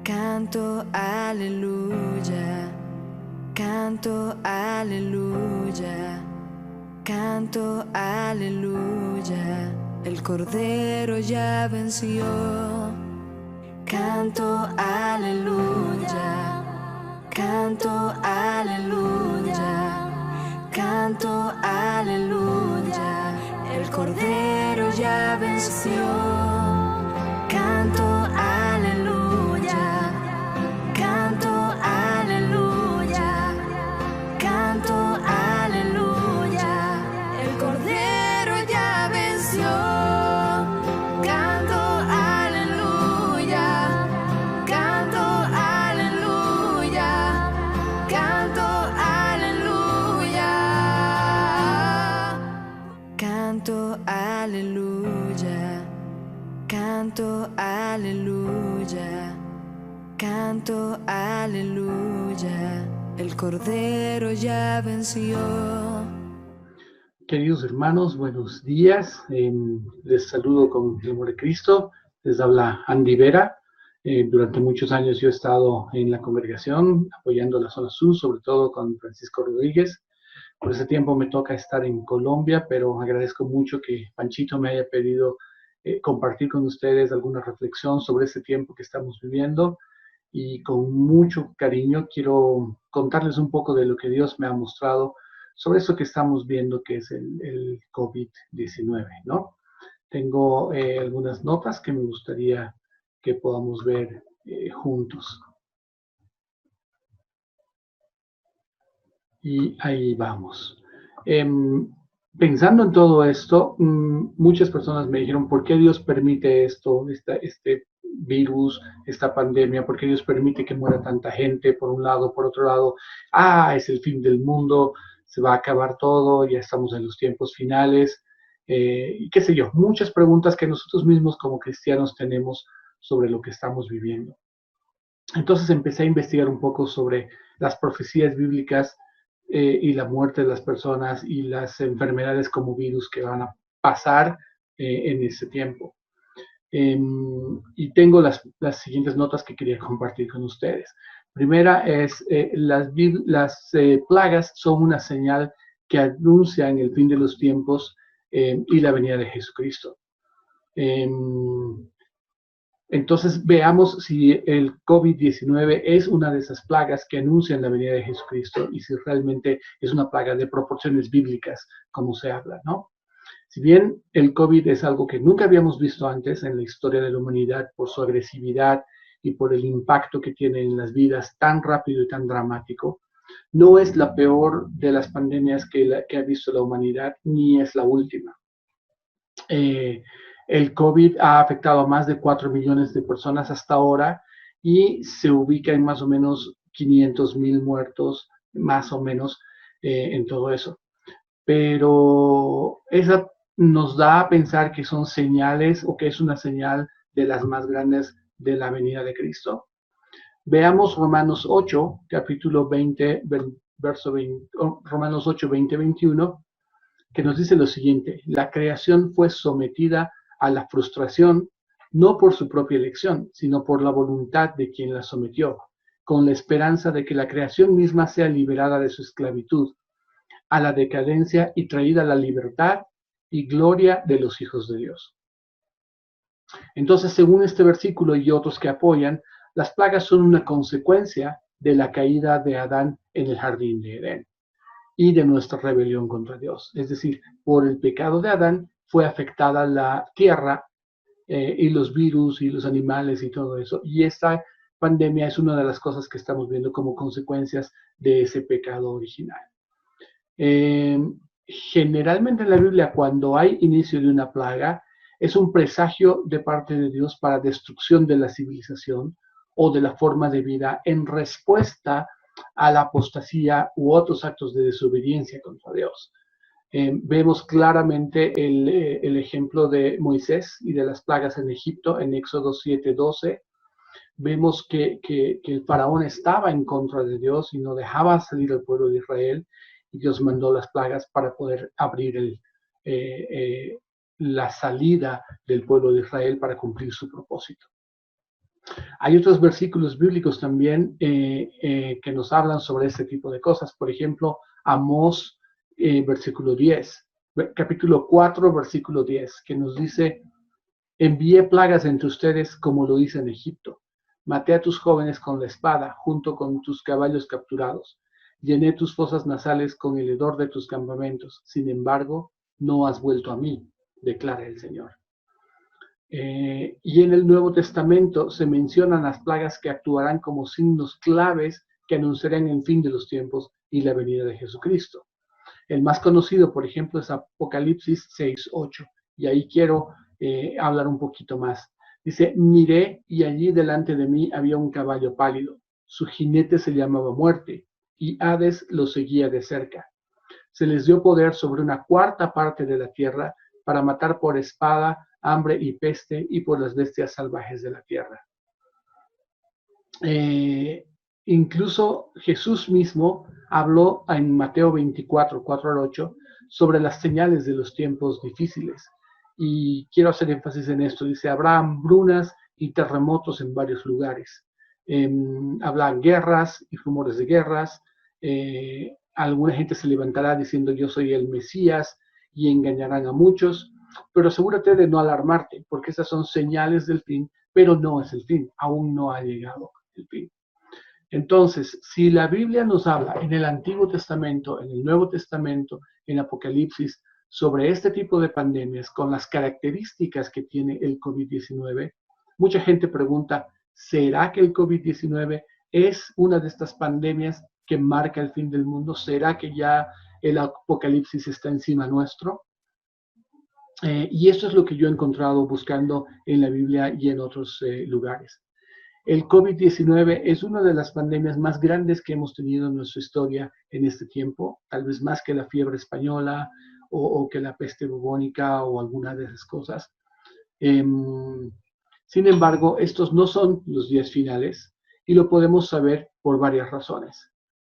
Canto aleluya, canto aleluya, canto aleluya. El Cordero ya venció. Canto aleluya, canto aleluya, canto aleluya. El Cordero ya venció. Canto aleluya, canto aleluya, canto aleluya. El Cordero ya venció. Canto aleluya, canto aleluya, canto aleluya. Canto aleluya, canto aleluya, canto aleluya. El Cordero ya venció. Queridos hermanos, buenos días. Les saludo con el amor de Cristo. Les habla Andy Vera. Durante muchos años yo he estado en la congregación apoyando la zona sur, sobre todo con Francisco Rodríguez. Por ese tiempo me toca estar en Colombia, pero agradezco mucho que Panchito me haya pedido compartir con ustedes alguna reflexión sobre este tiempo que estamos viviendo. Y con mucho cariño quiero contarles un poco de lo que Dios me ha mostrado sobre eso que estamos viendo, que es el COVID-19, ¿no? Tengo algunas notas que me gustaría que podamos ver juntos. Y ahí vamos. Pensando en todo esto, muchas personas me dijeron, ¿por qué Dios permite esto, este virus, esta pandemia? ¿Por qué Dios permite que muera tanta gente por un lado, por otro lado? Es el fin del mundo, se va a acabar todo, ya estamos en los tiempos finales, y qué sé yo, muchas preguntas que nosotros mismos como cristianos tenemos sobre lo que estamos viviendo. Entonces empecé a investigar un poco sobre las profecías bíblicas y la muerte de las personas y las enfermedades como virus que van a pasar en ese tiempo. Y tengo las siguientes notas que quería compartir con ustedes. Primera es, las plagas son una señal que anuncian el fin de los tiempos y la venida de Jesucristo. Entonces veamos si el COVID-19 es una de esas plagas que anuncian la venida de Jesucristo y si realmente es una plaga de proporciones bíblicas, como se habla, ¿no? Si bien el COVID es algo que nunca habíamos visto antes en la historia de la humanidad por su agresividad y por el impacto que tiene en las vidas tan rápido y tan dramático, no es la peor de las pandemias que ha visto la humanidad, ni es la última. El COVID ha afectado a más de 4 millones de personas hasta ahora y se ubica en más o menos 500,000 muertos, más o menos, en todo eso. Pero esa nos da a pensar que son señales o que es una señal de las más grandes de la venida de Cristo. Veamos Romanos 8, capítulo 20, verso 20, Romanos 8, 20, 21, que nos dice lo siguiente: la creación fue sometida a la frustración, no por su propia elección, sino por la voluntad de quien la sometió, con la esperanza de que la creación misma sea liberada de su esclavitud a la decadencia y traída a la libertad y gloria de los hijos de Dios. Entonces, según este versículo y otros que apoyan, las plagas son una consecuencia de la caída de Adán en el jardín de Edén y de nuestra rebelión contra Dios. Es decir, por el pecado de Adán fue afectada la tierra y los virus y los animales y todo eso. Y esta pandemia es una de las cosas que estamos viendo como consecuencias de ese pecado original. Generalmente en la Biblia, cuando hay inicio de una plaga, es un presagio de parte de Dios para destrucción de la civilización o de la forma de vida en respuesta a la apostasía u otros actos de desobediencia contra Dios. Vemos claramente el ejemplo de Moisés y de las plagas en Egipto en Éxodo 7:12. Vemos que el faraón estaba en contra de Dios y no dejaba salir al pueblo de Israel, y Dios mandó las plagas para poder abrir la salida del pueblo de Israel para cumplir su propósito. Hay otros versículos bíblicos también que nos hablan sobre este tipo de cosas. Por ejemplo, Amós, versículo 10, capítulo 4, versículo 10, que nos dice: envié plagas entre ustedes como lo hice en Egipto. Maté a tus jóvenes con la espada, junto con tus caballos capturados. Llené tus fosas nasales con el hedor de tus campamentos. Sin embargo, no has vuelto a mí, declara el Señor. Y en el Nuevo Testamento se mencionan las plagas que actuarán como signos claves que anunciarán el fin de los tiempos y la venida de Jesucristo. El más conocido, por ejemplo, es Apocalipsis 6:8, y ahí quiero hablar un poquito más. Dice: miré y allí delante de mí había un caballo pálido. Su jinete se llamaba Muerte, y Hades lo seguía de cerca. Se les dio poder sobre una cuarta parte de la tierra para matar por espada, hambre y peste, y por las bestias salvajes de la tierra. Incluso Jesús mismo habló en Mateo 24, 4 al 8, sobre las señales de los tiempos difíciles. Y quiero hacer énfasis en esto. Dice: habrá hambrunas y terremotos en varios lugares. Habrá guerras y rumores de guerras. Alguna gente se levantará diciendo: yo soy el Mesías, y engañarán a muchos. Pero asegúrate de no alarmarte, porque esas son señales del fin, pero no es el fin. Aún no ha llegado el fin. Entonces, si la Biblia nos habla en el Antiguo Testamento, en el Nuevo Testamento, en Apocalipsis, sobre este tipo de pandemias con las características que tiene el COVID-19, mucha gente pregunta: ¿será que el COVID-19 es una de estas pandemias que marca el fin del mundo? ¿Será que ya el Apocalipsis está encima nuestro? Y eso es lo que yo he encontrado buscando en la Biblia y en otros lugares. El COVID-19 es una de las pandemias más grandes que hemos tenido en nuestra historia en este tiempo, tal vez más que la fiebre española o que la peste bubónica o alguna de esas cosas. Sin embargo, estos no son los días finales, y lo podemos saber por varias razones.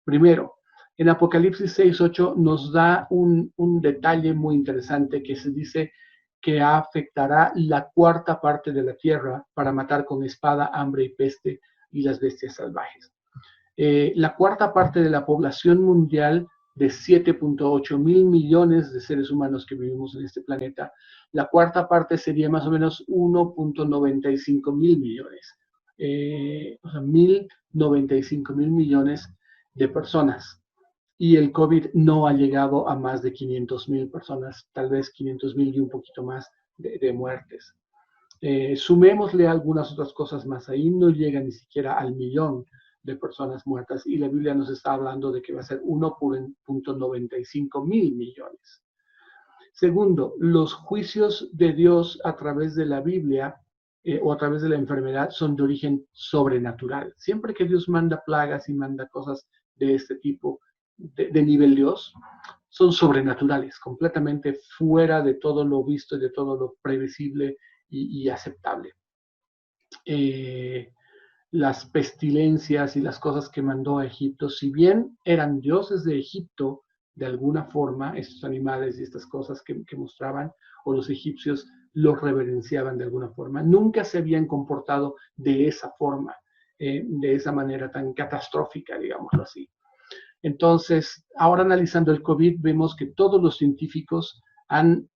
Primero, en Apocalipsis 6:8 nos da un detalle muy interesante, que se dice que afectará la cuarta parte de la tierra para matar con espada, hambre y peste y las bestias salvajes. La cuarta parte de la población mundial de 7.8 mil millones de seres humanos que vivimos en este planeta, la cuarta parte sería más o menos 1.95 mil millones. O sea, 1.095 mil millones de personas. Y el COVID no ha llegado a más de 500.000 personas, tal vez 500.000 y un poquito más de muertes. Sumémosle algunas otras cosas más, ahí no llega ni siquiera al millón de personas muertas, y la Biblia nos está hablando de que va a ser 1.95 mil millones. Segundo, los juicios de Dios a través de la Biblia o a través de la enfermedad son de origen sobrenatural. Siempre que Dios manda plagas y manda cosas de este tipo, de nivel Dios, son sobrenaturales, completamente fuera de todo lo visto y de todo lo previsible y aceptable. Las pestilencias y las cosas que mandó a Egipto, si bien eran dioses de Egipto, de alguna forma, estos animales y estas cosas que mostraban, o los egipcios los reverenciaban de alguna forma, nunca se habían comportado de esa forma, de esa manera tan catastrófica, digámoslo así. Entonces, ahora analizando el COVID, vemos que todos los científicos han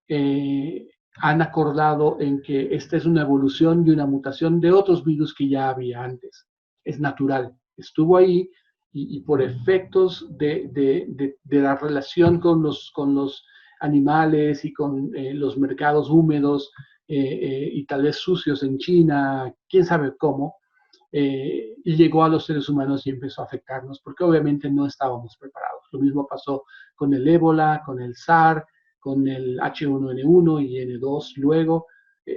acordado en que esta es una evolución y una mutación de otros virus que ya había antes. Es natural, estuvo ahí, y por efectos de la relación con los animales y con los mercados húmedos y tal vez sucios en China, quién sabe cómo, y llegó a los seres humanos y empezó a afectarnos, porque obviamente no estábamos preparados. Lo mismo pasó con el ébola, con el SARS, con el H1N1 y N2 luego.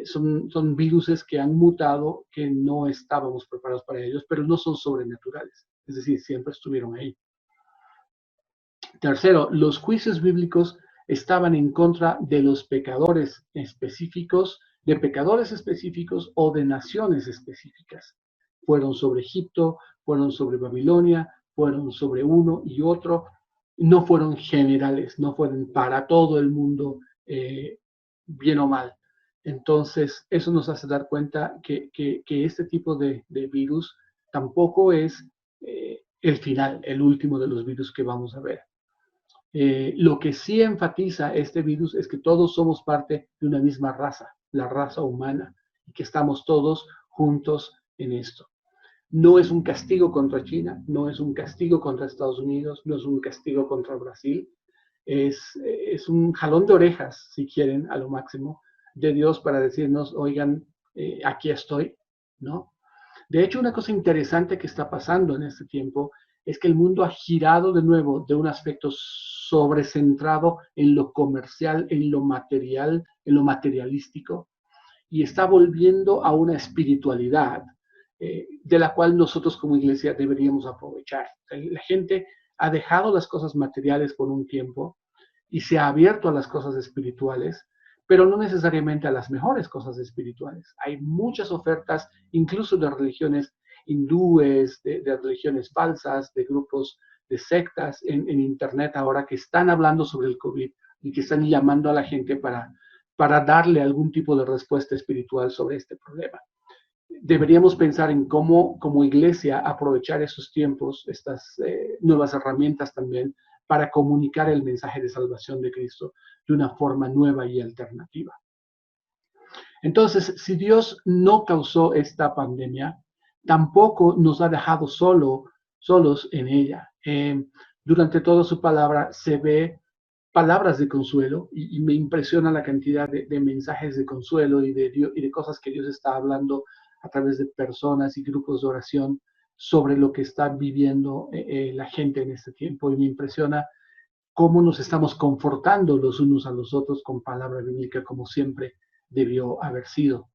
Son viruses que han mutado, que no estábamos preparados para ellos, pero no son sobrenaturales, es decir, siempre estuvieron ahí. Tercero, los juicios bíblicos estaban en contra de los pecadores específicos, de pecadores específicos o de naciones específicas. Fueron sobre Egipto, fueron sobre Babilonia, fueron sobre uno y otro, no fueron generales, no fueron para todo el mundo, bien o mal. Entonces, eso nos hace dar cuenta que este tipo de virus tampoco es el final, el último de los virus que vamos a ver. Lo que sí enfatiza este virus es que todos somos parte de una misma raza, la raza humana, y que estamos todos juntos en esto. No es un castigo contra China, no es un castigo contra Estados Unidos, no es un castigo contra Brasil, es un jalón de orejas, si quieren, a lo máximo, de Dios para decirnos, oigan, aquí estoy, ¿no? De hecho, una cosa interesante que está pasando en este tiempo es que el mundo ha girado de nuevo de un aspecto sobrecentrado en lo comercial, en lo material, en lo materialístico, y está volviendo a una espiritualidad de la cual nosotros como iglesia deberíamos aprovechar. La gente ha dejado las cosas materiales por un tiempo y se ha abierto a las cosas espirituales, pero no necesariamente a las mejores cosas espirituales. Hay muchas ofertas, incluso de religiones hindúes, de religiones falsas, de grupos de sectas en Internet ahora que están hablando sobre el COVID y que están llamando a la gente para darle algún tipo de respuesta espiritual sobre este problema. Deberíamos pensar en cómo, como iglesia, aprovechar esos tiempos, estas nuevas herramientas también, para comunicar el mensaje de salvación de Cristo de una forma nueva y alternativa. Entonces, si Dios no causó esta pandemia, tampoco nos ha dejado solos en ella. Durante toda su palabra se ve palabras de consuelo y me impresiona la cantidad de mensajes de consuelo y de cosas que Dios está hablando a través de personas y grupos de oración sobre lo que está viviendo la gente en este tiempo. Y me impresiona cómo nos estamos confortando los unos a los otros con palabra bíblica, como siempre debió haber sido.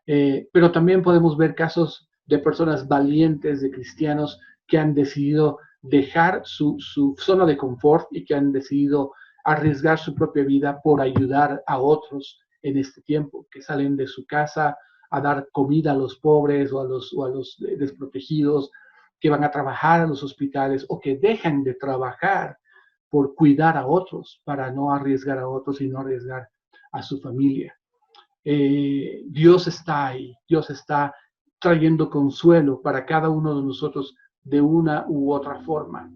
Pero también podemos ver casos de personas valientes, de cristianos que han decidido dejar su zona de confort y que han decidido arriesgar su propia vida por ayudar a otros en este tiempo, que salen de su casa a dar comida a los pobres o a los desprotegidos, que van a trabajar a los hospitales o que dejan de trabajar por cuidar a otros, para no arriesgar a otros y no arriesgar a su familia. Dios está ahí, Dios está trayendo consuelo para cada uno de nosotros de una u otra forma.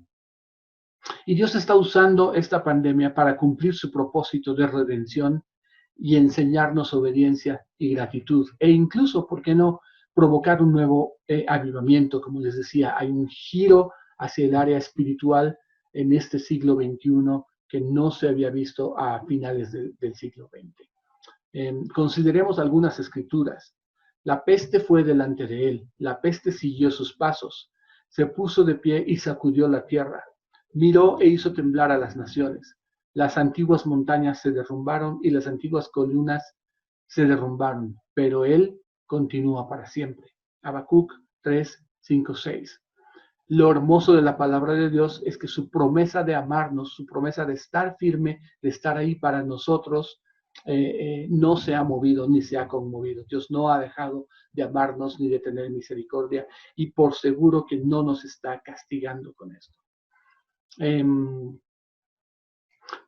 Y Dios está usando esta pandemia para cumplir su propósito de redención y enseñarnos obediencia y gratitud. E incluso, ¿por qué no?, provocar un nuevo avivamiento. Como les decía, hay un giro hacia el área espiritual en este siglo XXI que no se había visto a finales del siglo XX. Consideremos algunas escrituras. La peste fue delante de él, la peste siguió sus pasos, se puso de pie y sacudió la tierra, miró e hizo temblar a las naciones. Las antiguas montañas se derrumbaron y las antiguas columnas se derrumbaron, pero él continúa para siempre. Habacuc 3, 5, 6. Lo hermoso de la palabra de Dios es que su promesa de amarnos, su promesa de estar firme, de estar ahí para nosotros, no se ha movido ni se ha conmovido. Dios no ha dejado de amarnos ni de tener misericordia, y por seguro que no nos está castigando con esto.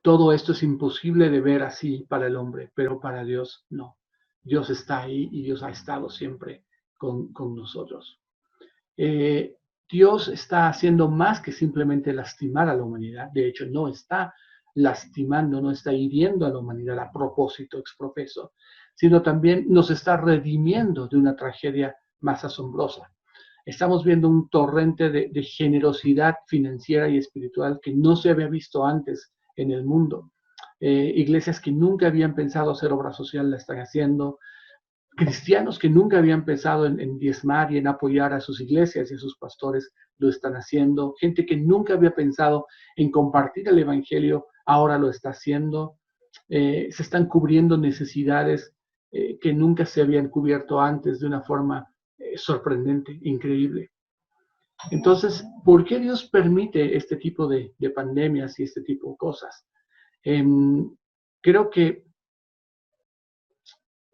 Todo esto es imposible de ver así para el hombre, pero para Dios no. Dios está ahí y Dios ha estado siempre con nosotros. Dios está haciendo más que simplemente lastimar a la humanidad. De hecho, no está lastimando, no está hiriendo a la humanidad a propósito, exprofeso, sino también nos está redimiendo de una tragedia más asombrosa. Estamos viendo un torrente de generosidad financiera y espiritual que no se había visto antes en el mundo. Iglesias que nunca habían pensado hacer obra social la están haciendo. Cristianos que nunca habían pensado en diezmar y en apoyar a sus iglesias y a sus pastores lo están haciendo. Gente que nunca había pensado en compartir el evangelio ahora lo está haciendo. Se están cubriendo necesidades que nunca se habían cubierto antes de una forma sorprendente, increíble. Entonces, ¿por qué Dios permite este tipo de pandemias y este tipo de cosas? Creo que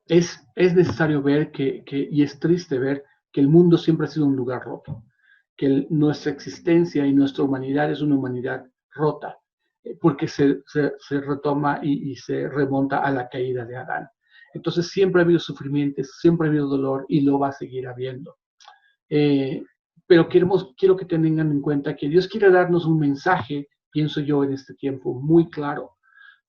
es necesario ver y es triste ver que el mundo siempre ha sido un lugar roto, que nuestra existencia y nuestra humanidad es una humanidad rota, porque se retoma y se remonta a la caída de Adán. Entonces siempre ha habido sufrimiento, siempre ha habido dolor y lo va a seguir habiendo. Pero quiero que tengan en cuenta que Dios quiere darnos un mensaje, pienso yo, en este tiempo muy claro.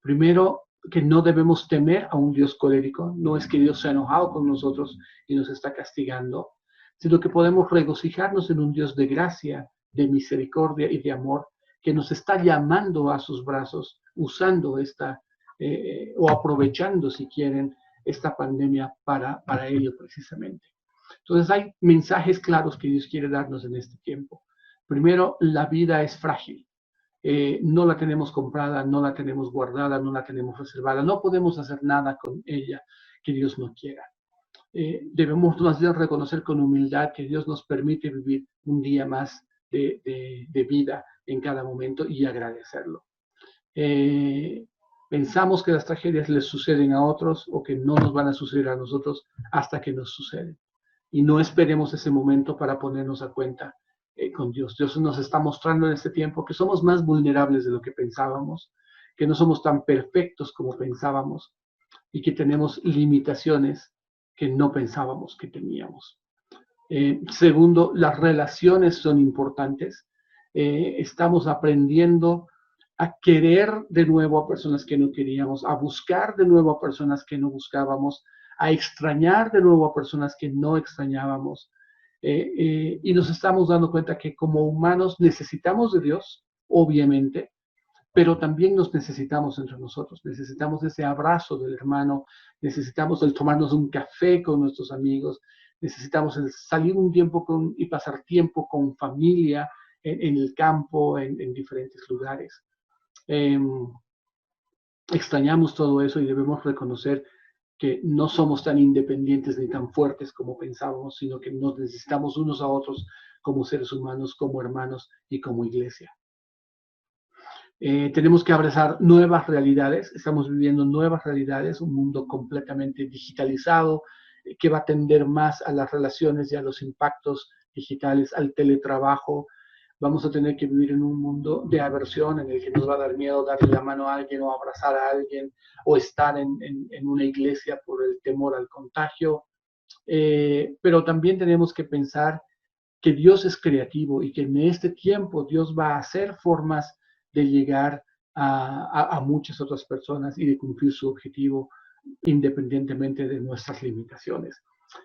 Primero, que no debemos temer a un Dios colérico. No es que Dios se ha enojado con nosotros y nos está castigando, sino que podemos regocijarnos en un Dios de gracia, de misericordia y de amor, que nos está llamando a sus brazos, usando o aprovechando, si quieren, esta pandemia para ello precisamente. Entonces hay mensajes claros que Dios quiere darnos en este tiempo. Primero, la vida es frágil. No la tenemos comprada, no la tenemos guardada, no la tenemos reservada. No podemos hacer nada con ella que Dios no quiera. Debemos más bien reconocer con humildad que Dios nos permite vivir un día más de vida en cada momento y agradecerlo. Pensamos que las tragedias les suceden a otros o que no nos van a suceder a nosotros hasta que nos suceden. Y no esperemos ese momento para ponernos a cuenta con Dios. Dios nos está mostrando en este tiempo que somos más vulnerables de lo que pensábamos, que no somos tan perfectos como pensábamos y que tenemos limitaciones que no pensábamos que teníamos. Segundo, las relaciones son importantes. Estamos aprendiendo a querer de nuevo a personas que no queríamos, a buscar de nuevo a personas que no buscábamos, a extrañar de nuevo a personas que no extrañábamos. Y nos estamos dando cuenta que como humanos necesitamos de Dios, obviamente, pero también nos necesitamos entre nosotros, necesitamos ese abrazo del hermano, necesitamos el tomarnos un café con nuestros amigos, necesitamos el salir un tiempo y pasar tiempo con familia en el campo, en diferentes lugares. Extrañamos todo eso y debemos reconocer que no somos tan independientes ni tan fuertes como pensábamos, sino que nos necesitamos unos a otros como seres humanos, como hermanos y como iglesia. Tenemos que abrazar nuevas realidades, estamos viviendo nuevas realidades, un mundo completamente digitalizado que va a tender más a las relaciones y a los impactos digitales, al teletrabajo. Vamos a tener que vivir en un mundo de aversión en el que nos va a dar miedo darle la mano a alguien o abrazar a alguien o estar en una iglesia por el temor al contagio. Pero también tenemos que pensar que Dios es creativo y que en este tiempo Dios va a hacer formas de llegar a muchas otras personas y de cumplir su objetivo independientemente de nuestras limitaciones.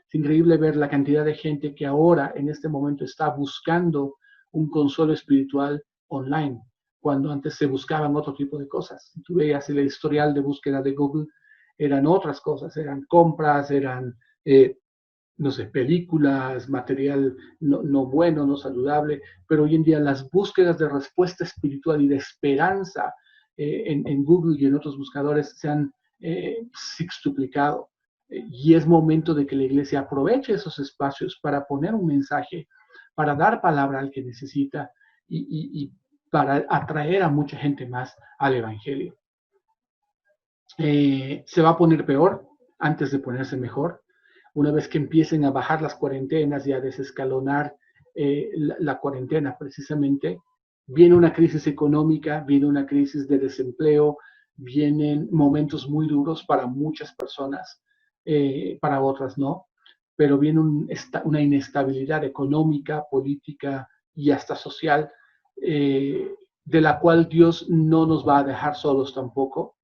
Es increíble ver la cantidad de gente que ahora en este momento está buscando un consuelo espiritual online, cuando antes se buscaban otro tipo de cosas. Si tú veías el historial de búsqueda de Google, eran otras cosas, eran compras, eran no sé, películas, material no bueno, no saludable, pero hoy en día las búsquedas de respuesta espiritual y de esperanza en Google y en otros buscadores se han sextuplicado. Y es momento de que la iglesia aproveche esos espacios para poner un mensaje, para dar palabra al que necesita y para atraer a mucha gente más al Evangelio. Se va a poner peor antes de ponerse mejor. Una vez que empiecen a bajar las cuarentenas y a desescalonar la cuarentena precisamente, viene una crisis económica, viene una crisis de desempleo, vienen momentos muy duros para muchas personas, para otras no, pero viene una inestabilidad económica, política y hasta social, de la cual Dios no nos va a dejar solos tampoco.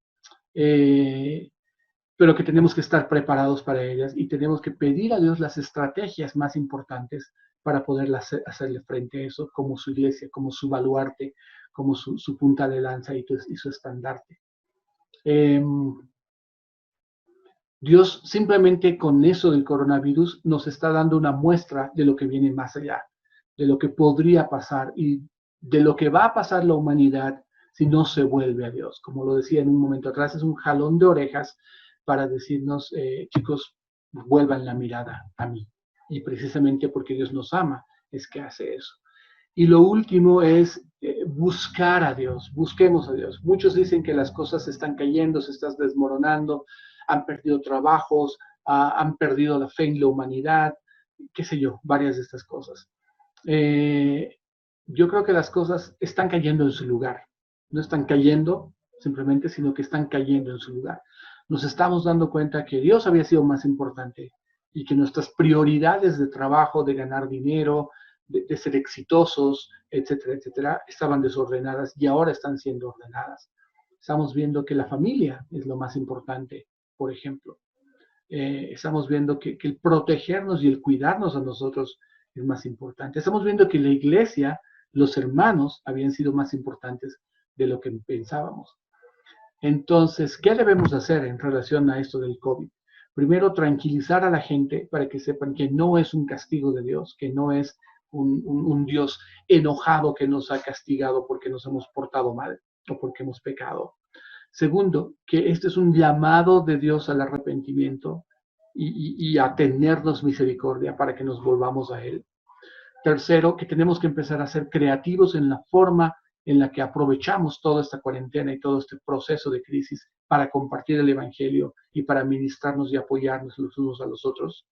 Pero que tenemos que estar preparados para ellas y tenemos que pedir a Dios las estrategias más importantes para poder hacerle frente a eso, como su iglesia, como su baluarte, como su punta de lanza y su estandarte. Dios simplemente con eso del coronavirus nos está dando una muestra de lo que viene más allá, de lo que podría pasar y de lo que va a pasar la humanidad si no se vuelve a Dios. Como lo decía en un momento atrás, es un jalón de orejas para decirnos, chicos, vuelvan la mirada a mí. Y precisamente porque Dios nos ama es que hace eso. Y lo último es buscar a Dios, busquemos a Dios. Muchos dicen que las cosas se están cayendo, se están desmoronando, han perdido trabajos, han perdido la fe en la humanidad, qué sé yo, varias de estas cosas. Yo creo que las cosas están cayendo en su lugar. No están cayendo simplemente, sino que están cayendo en su lugar. nos estamos dando cuenta que Dios había sido más importante y que nuestras prioridades de trabajo, de ganar dinero, de ser exitosos, etcétera, etcétera, estaban desordenadas y ahora están siendo ordenadas. Estamos viendo que la familia es lo más importante, por ejemplo. Estamos viendo que el protegernos y el cuidarnos a nosotros es más importante. Estamos viendo que la iglesia, los hermanos, habían sido más importantes de lo que pensábamos. Entonces, ¿qué debemos hacer en relación a esto del COVID? Primero, tranquilizar a la gente para que sepan que no es un castigo de Dios, que no es un Dios enojado que nos ha castigado porque nos hemos portado mal o porque hemos pecado. Segundo, que este es un llamado de Dios al arrepentimiento y a tenernos misericordia para que nos volvamos a Él. Tercero, que tenemos que empezar a ser creativos en la forma en la que aprovechamos toda esta cuarentena y todo este proceso de crisis para compartir el Evangelio y para ministrarnos y apoyarnos los unos a los otros.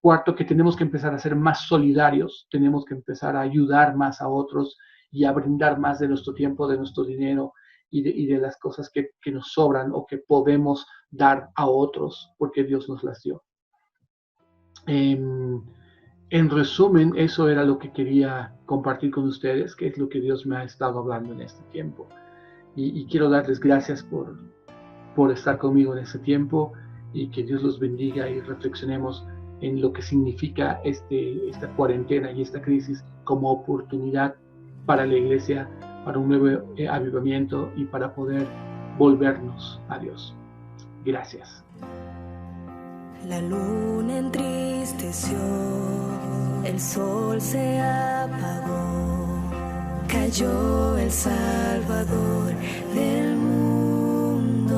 Cuarto, que tenemos que empezar a ser más solidarios, tenemos que empezar a ayudar más a otros y a brindar más de nuestro tiempo, de nuestro dinero y de las cosas que nos sobran o que podemos dar a otros porque Dios nos las dio. En resumen, eso era lo que quería compartir con ustedes, que es lo que Dios me ha estado hablando en este tiempo. Y quiero darles gracias por estar conmigo en este tiempo y que Dios los bendiga y reflexionemos en lo que significa esta cuarentena y esta crisis como oportunidad para la iglesia, para un nuevo avivamiento y para poder volvernos a Dios. Gracias. La luna entristeció, el sol se apagó, cayó el Salvador del mundo.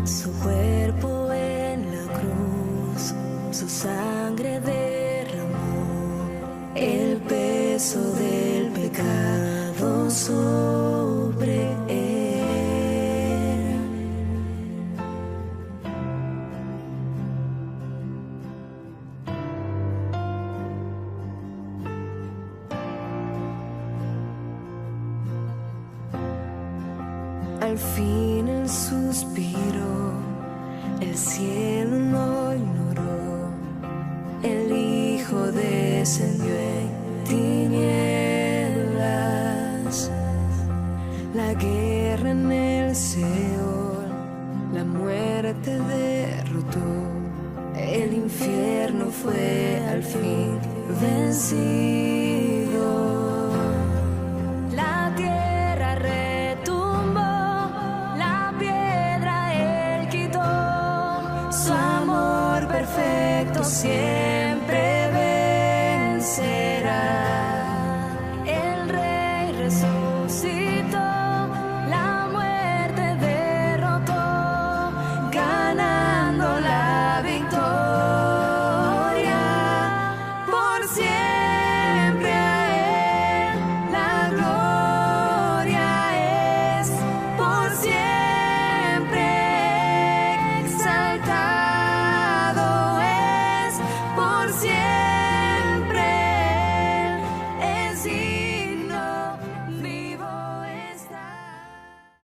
Su cuerpo en la cruz, su sangre derramó, el peso del pecado sobre él. Al fin el suspiro, el cielo no ignoró, el Hijo descendió en tinieblas, la guerra en el Seol, la muerte derrotó, el infierno fue al fin vencido.